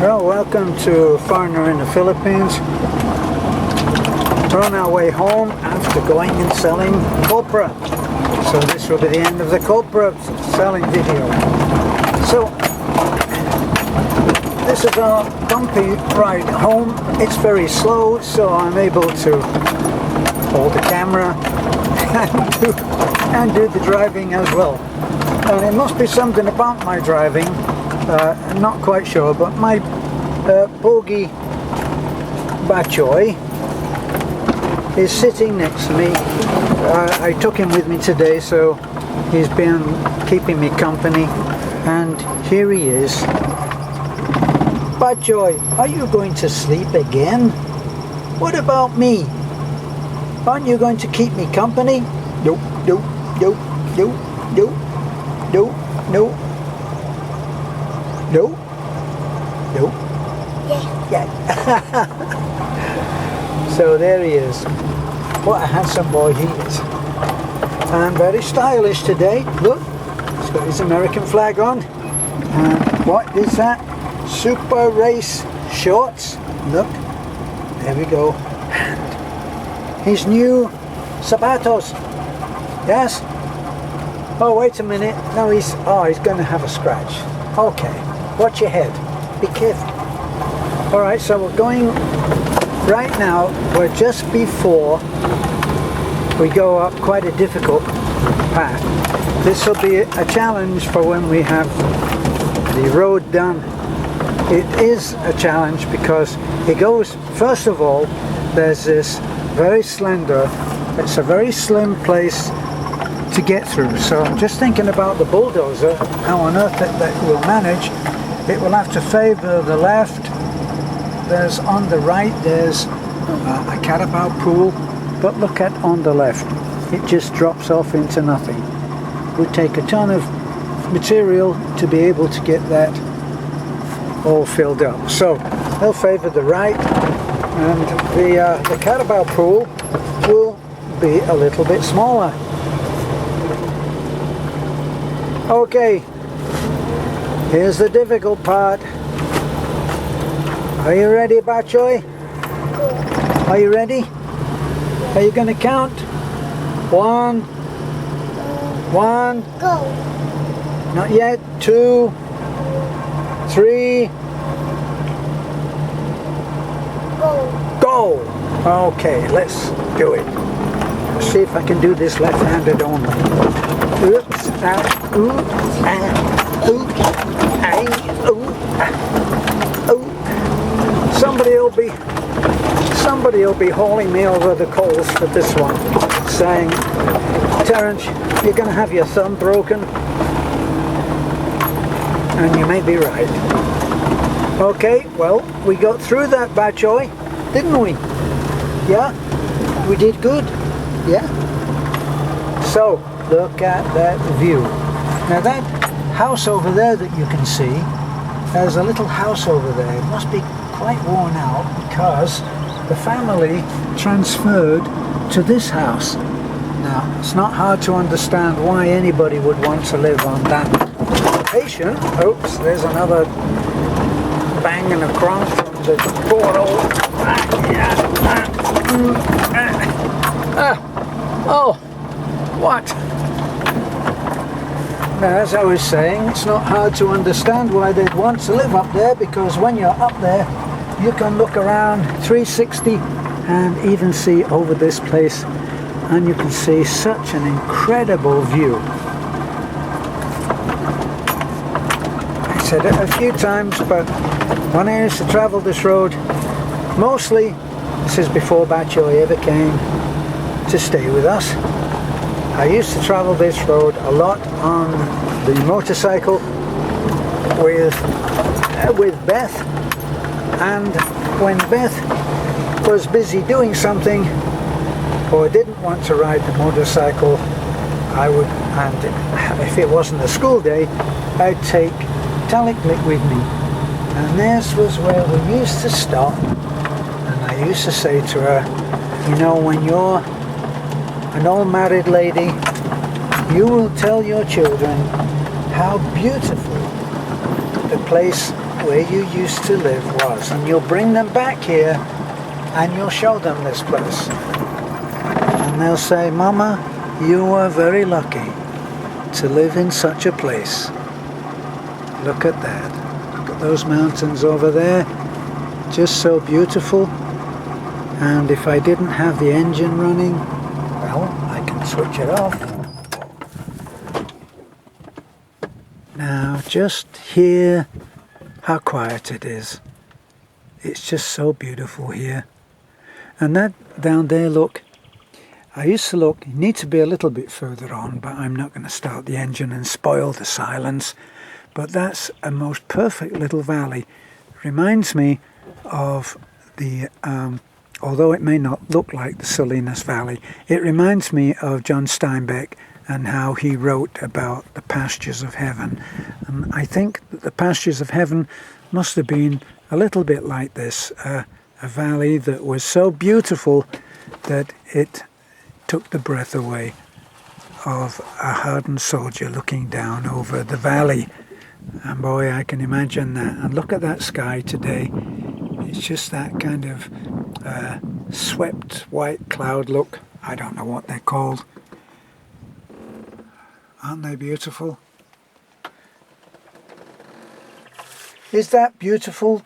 Well, welcome to Foreigner in the Philippines. We're on our way home after going and selling copra. So this will be the end of the copra selling video. So this is a bumpy ride home. It's very slow, so I'm able to hold the camera and do the driving as well. And it must be something about my driving, I'm not quite sure, but my Pogi Batchoy is sitting next to me. I took him with me today, so he's been keeping me company, and here he is. Batchoy, are you going to sleep again? What about me? Aren't you going to keep me company? Nope, nope, nope, nope, nope, nope, nope, nope, nope. Yeah. So there he is. What a handsome boy he is. And very stylish today. Look, he's got his American flag on. And what is that? Super race shorts. Look, there we go. And his new zapatos. Yes? Oh, wait a minute. No, he's going to have a scratch. Okay, watch your head. Be careful. Alright, so we're going right now. We're just before we go up quite a difficult path. This will be a challenge for when we have the road done. It is a challenge because it goes, first of all, there's this very slender, it's a very slim place to get through. So I'm just thinking about the bulldozer, how on earth that will manage. It will have to favor the left. There's on the right, there's a carabao pool, but look at on the left, it just drops off into nothing. It would take a ton of material to be able to get that all filled up. So they'll favor the right, and the carabao pool will be a little bit smaller. Okay, here's the difficult part. Are you ready, Batchoy? Are you ready? Are you going to count? 1, 1. Go. Not yet. 2, 3. Go. Go. Okay, let's do it. Let's see if I can do this left-handed only. Oops. Oops. Oops. Oops. Somebody will be hauling me over the coals for this one, saying, Terence, you're going to have your thumb broken. And you may be right. Okay, well, we got through that, Batchoy, didn't we? Yeah? We did good. Yeah? So, look at that view. Now that house over there that you can see, there's a little house over there. It must be quite worn out because the family transferred to this house. Now, it's not hard to understand why anybody would want to live on that location. Oops, there's another banging across from the portal. Oh, what? Now, as I was saying, it's not hard to understand why they'd want to live up there, because when you're up there, you can look around 360 and even see over this place, and you can see such an incredible view. I said it a few times, but when I used to travel this road, mostly, this is before Batchoy ever came to stay with us, I used to travel this road a lot on the motorcycle with Beth, and when Beth was busy doing something or didn't want to ride the motorcycle, I would, and if it wasn't a school day, I'd take Taliklik with me, and this was where we used to stop, and I used to say to her, you know, when you're an old married lady, you will tell your children how beautiful the place where you used to live was, and you'll bring them back here and you'll show them this place. And they'll say, Mama, you were very lucky to live in such a place. Look at that. Look at those mountains over there. Just so beautiful. And if I didn't have the engine running, well, I can switch it off. Now, just hear how quiet it is. It's just so beautiful here. And that down there, look, I used to look, you need to be a little bit further on, but I'm not going to start the engine and spoil the silence. But that's a most perfect little valley. Reminds me of the, although it may not look like the Salinas Valley, it reminds me of John Steinbeck and how he wrote about the pastures of heaven. And I think that the pastures of heaven must have been a little bit like this, a valley that was so beautiful that it took the breath away of a hardened soldier looking down over the valley. And boy, I can imagine that. And look at that sky today. It's just that kind of swept white cloud look. I don't know what they're called. Aren't they beautiful? Is that beautiful?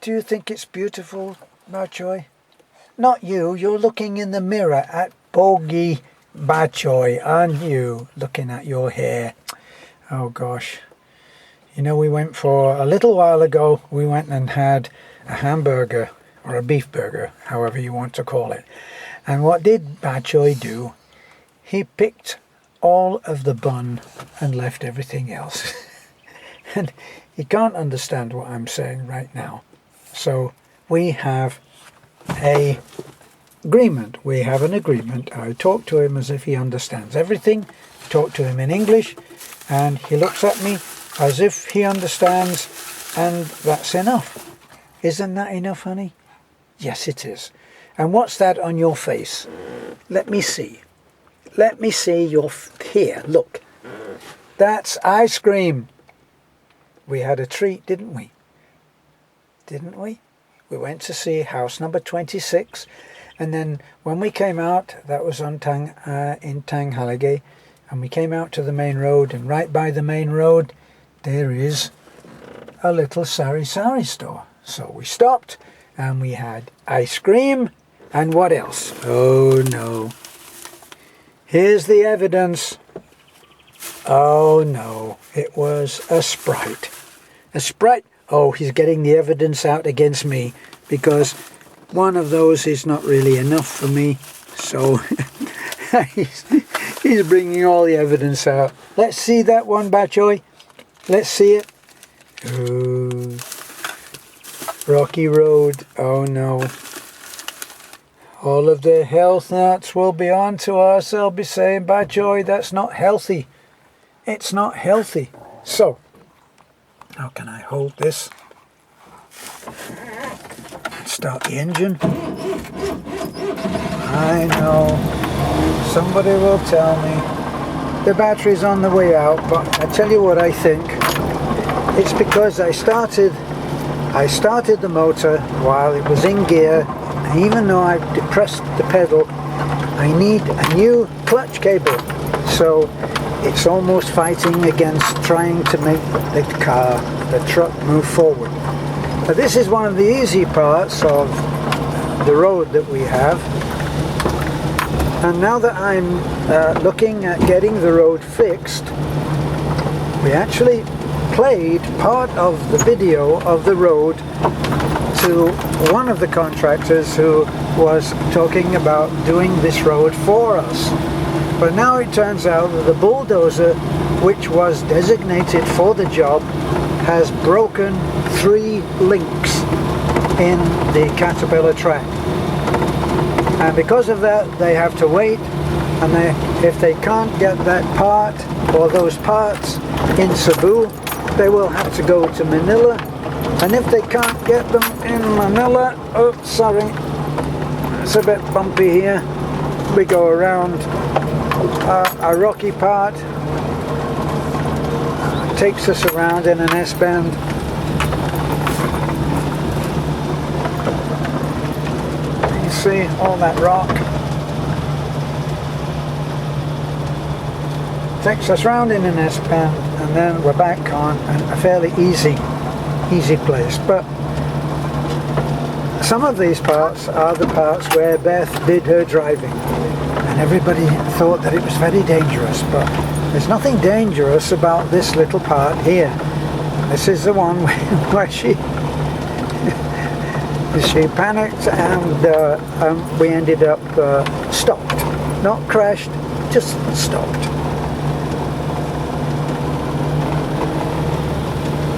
Do you think it's beautiful, Batchoy? Not you. You're looking in the mirror at Pogi Batchoy, aren't you? Looking at your hair. Oh gosh. You know, we went for a little while ago, we went and had a hamburger or a beef burger, however you want to call it. And what did Batchoy do? He picked all of the bun and left everything else. And he can't understand what I'm saying right now. So we have an agreement. We have an agreement. I talk to him as if he understands everything. Talk to him in English, and he looks at me as if he understands, and that's enough. Isn't that enough, honey? Yes, it is. And what's that on your face? Let me see. Let me see your here. Look. That's ice cream. We had a treat, didn't we? Didn't we? We went to see house number 26, and then when we came out, that was on in Tanghaligay, and we came out to the main road, and right by the main road there is a little sari-sari store. So we stopped and we had ice cream, and what else? Oh no. Here's the evidence. Oh no, it was a Sprite. A Sprite. Oh, he's getting the evidence out against me, because one of those is not really enough for me. So he's bringing all the evidence out. Let's see that one, Batchoy. Let's see it. Ooh. Rocky Road. Oh no. All of the health nuts will be on to us. They'll be saying, Batchoy, that's not healthy. It's not healthy. So, how can I hold this? Start the engine. I know. Somebody will tell me the battery's on the way out, but I tell you what I think. It's because I started the motor while it was in gear, and even though I depressed the pedal, I need a new clutch cable. So it's almost fighting against trying to make the truck move forward. Now, this is one of the easy parts of the road that we have. And now that I'm looking at getting the road fixed, we actually played part of the video of the road to one of the contractors who was talking about doing this road for us. But now it turns out that the bulldozer, which was designated for the job, has broken 3 links in the Caterpillar track. And because of that, they have to wait, and if they can't get that part or those parts in Cebu, they will have to go to Manila. And if they can't get them in Manila, oh sorry, it's a bit bumpy here, we go around a rocky part, takes us around in an S-bend, see all that rock. Takes us round in an S-bend, and then we're back on a fairly easy place. But some of these parts are the parts where Beth did her driving, and everybody thought that it was very dangerous, but there's nothing dangerous about this little part here. This is the one where she panicked, and we ended up stopped. Not crashed, just stopped.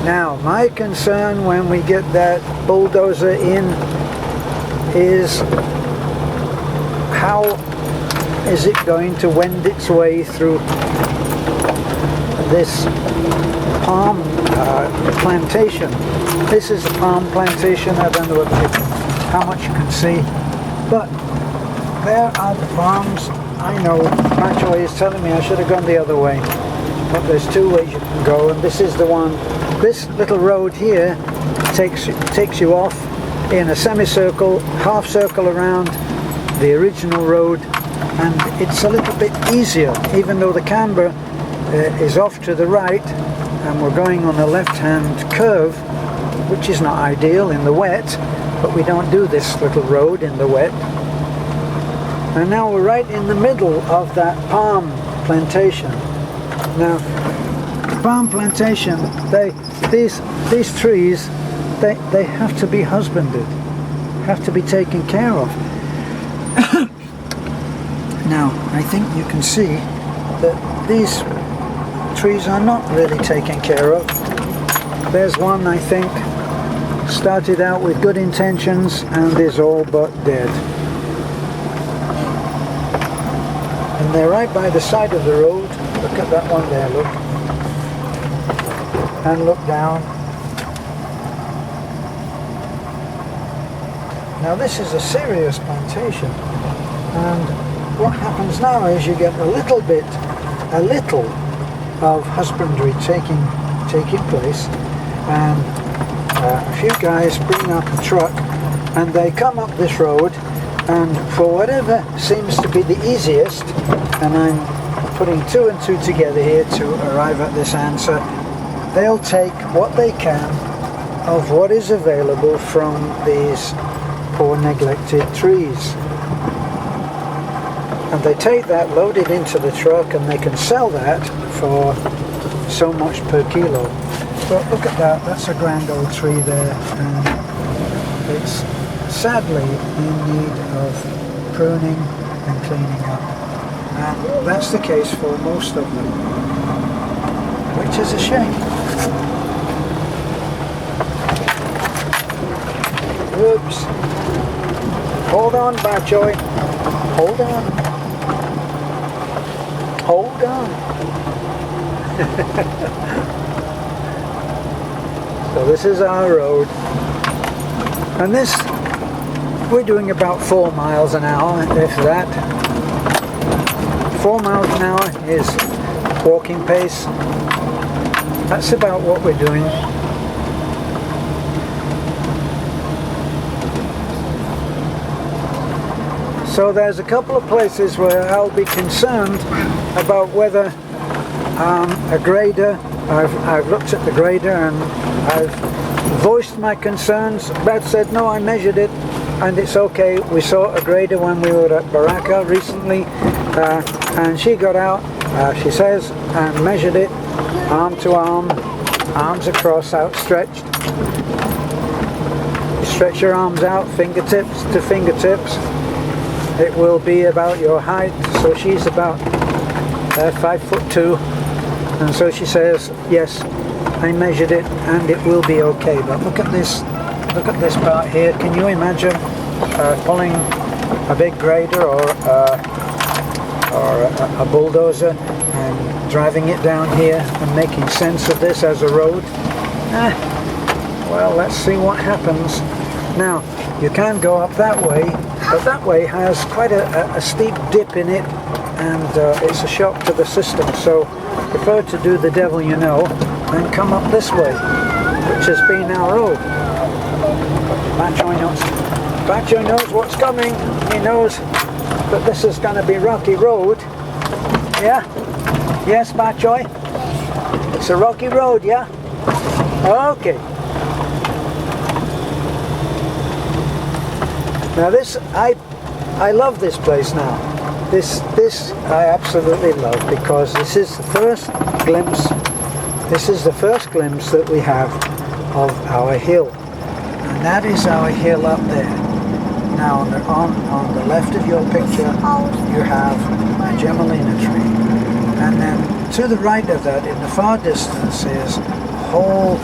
Now, my concern when we get that bulldozer in is how is it going to wend its way through this palm plantation. This is a palm plantation. I don't know how much you can see, but there are the farms. I know Batchoy is telling me I should have gone the other way, but there's two ways you can go, and this is the one. This little road here takes you off in a semicircle, half circle around the original road, and it's a little bit easier, even though the camber is off to the right and we're going on a left-hand curve, which is not ideal in the wet, but we don't do this little road in the wet. And now we're right in the middle of that palm plantation. Now, the palm plantation, these trees, they have to be husbanded, have to be taken care of. Now, I think you can see that these trees are not really taken care of. There's one, I think, started out with good intentions and is all but dead. And they're right by the side of the road. Look at that one there, look. And look down. Now this is a serious plantation, and what happens now is you get a little of husbandry taking place, and a few guys bring up a truck and they come up this road, and for whatever seems to be the easiest, and I'm putting two and two together here to arrive at this answer, they'll take what they can of what is available from these poor neglected trees. And they take that, load it into the truck, and they can sell that for so much per kilo. But look at that, that's a grand old tree there, and it's sadly in need of pruning and cleaning up. And that's the case for most of them, which is a shame. Oops. Hold on, Batchoy. Hold on. Hold on. So this is our road. And this, we're doing about 4 miles an hour, if that. 4 miles an hour is walking pace. That's about what we're doing. So there's a couple of places where I'll be concerned about whether a grader, I've looked at the grader and I've voiced my concerns. Beth said, no, I measured it and it's okay. We saw a grader when we were at Baraka recently, and she got out, she says, and measured it, arm to arm, arms across, outstretched. You stretch your arms out, fingertips to fingertips. It will be about your height, so she's about 5'2", and so she says, yes, I measured it and it will be okay. But look at this part here. Can you imagine pulling a big grader or a bulldozer and driving it down here and making sense of this as a road? Well, let's see what happens. Now, you can go up that way, but that way has quite a steep dip in it, and it's a shock to the system. So prefer to do the devil you know and come up this way, which has been our road. Batchoy knows. Batchoy knows what's coming. He knows that this is going to be rocky road. Yeah? Yes, Batchoy? It's a rocky road, yeah? Okay. Now this, I love this place now. This I absolutely love, because this is the first glimpse that we have of our hill. And that is our hill up there. Now on the left of your picture you have a Gemelina tree. And then to the right of that, in the far distance, is a whole,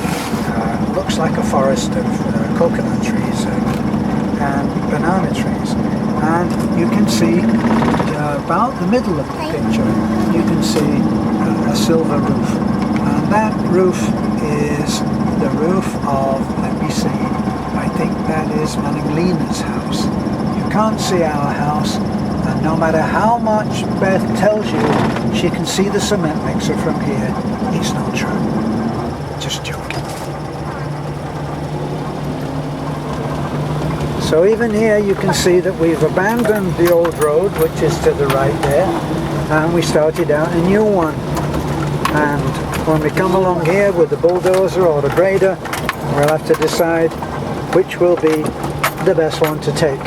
looks like a forest of coconut trees and banana trees. And you can see about the middle of the picture, you can see a silver roof. And that roof is the roof of, let me see, I think that is Manninglina's house. You can't see our house, and no matter how much Beth tells you she can see the cement mixer from here, it's not true. Just joking. So even here you can see that we've abandoned the old road, which is to the right there, and we started out a new one. And when we come along here with the bulldozer or the grader, we'll have to decide which will be the best one to take.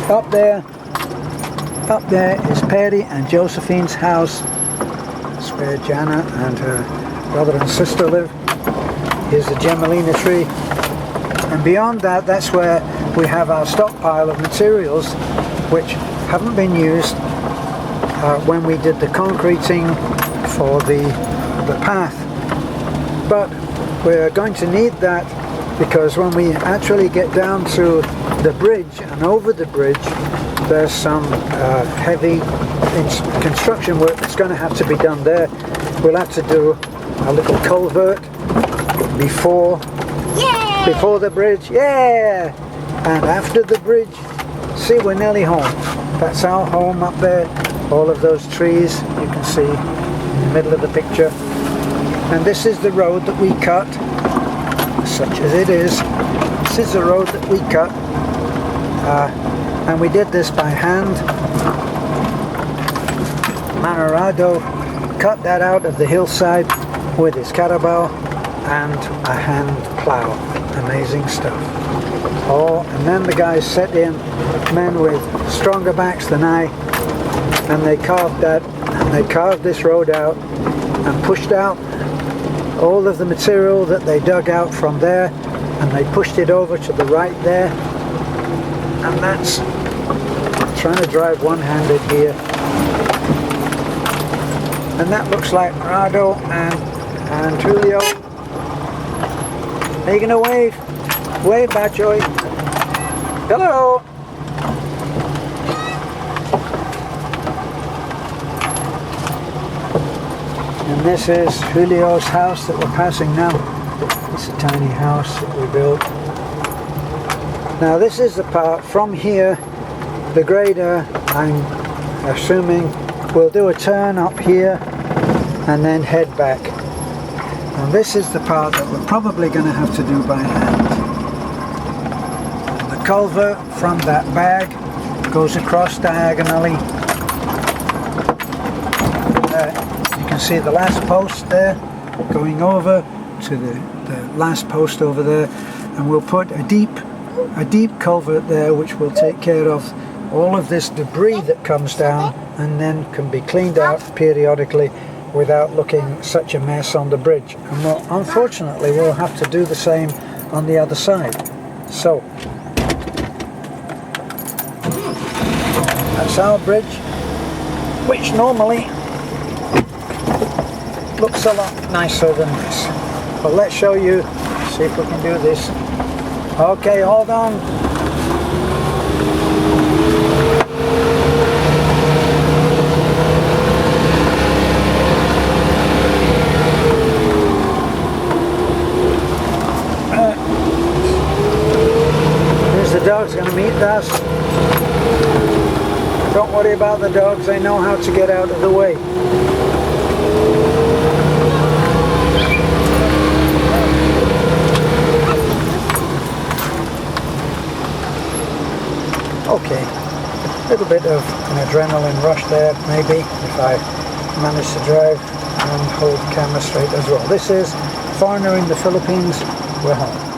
Up there is Perry and Josephine's house. It's where Jana and her brother and sister live. Here's the Gemelina tree. And beyond that, that's where we have our stockpile of materials which haven't been used when we did the concreting for the path. But we're going to need that, because when we actually get down to the bridge and over the bridge, there's some heavy construction work that's going to have to be done there. We'll have to do a little culvert before the bridge, yeah, and after the bridge. See, we're nearly home. That's our home up there. All of those trees you can see in the middle of the picture. And this is the road that we cut, such as it is. This is the road that we cut, and we did this by hand. Manarado cut that out of the hillside with his carabao and a hand plow. Amazing stuff. Oh, and then the guys set in men with stronger backs than I, and they carved that, and they carved this road out and pushed out all of the material that they dug out from there, and they pushed it over to the right there. And that's, I'm trying to drive one-handed here, and that looks like Rado and Julio. Are you gonna wave? Wave, Batchoy. Hello. And this is Julio's house that we're passing now. It's a tiny house that we built. Now this is the part from here, the grader, I'm assuming, will do a turn up here and then head back. And this is the part that we're probably going to have to do by hand. The culvert from that bag goes across diagonally. You can see the last post there going over to the last post over there, and we'll put a deep culvert there which will take care of all of this debris that comes down and then can be cleaned out periodically without looking such a mess on the bridge. And unfortunately we'll have to do the same on the other side. So that's our bridge, which normally looks a lot nicer than this. But let's show you, see if we can do this. Okay, hold on. Here's the dog's going to meet us. Don't worry about the dogs, they know how to get out of the way. little bit of an adrenaline rush there, maybe, if I manage to drive and hold the camera straight as well. This is Foreigner in the Philippines. We're home.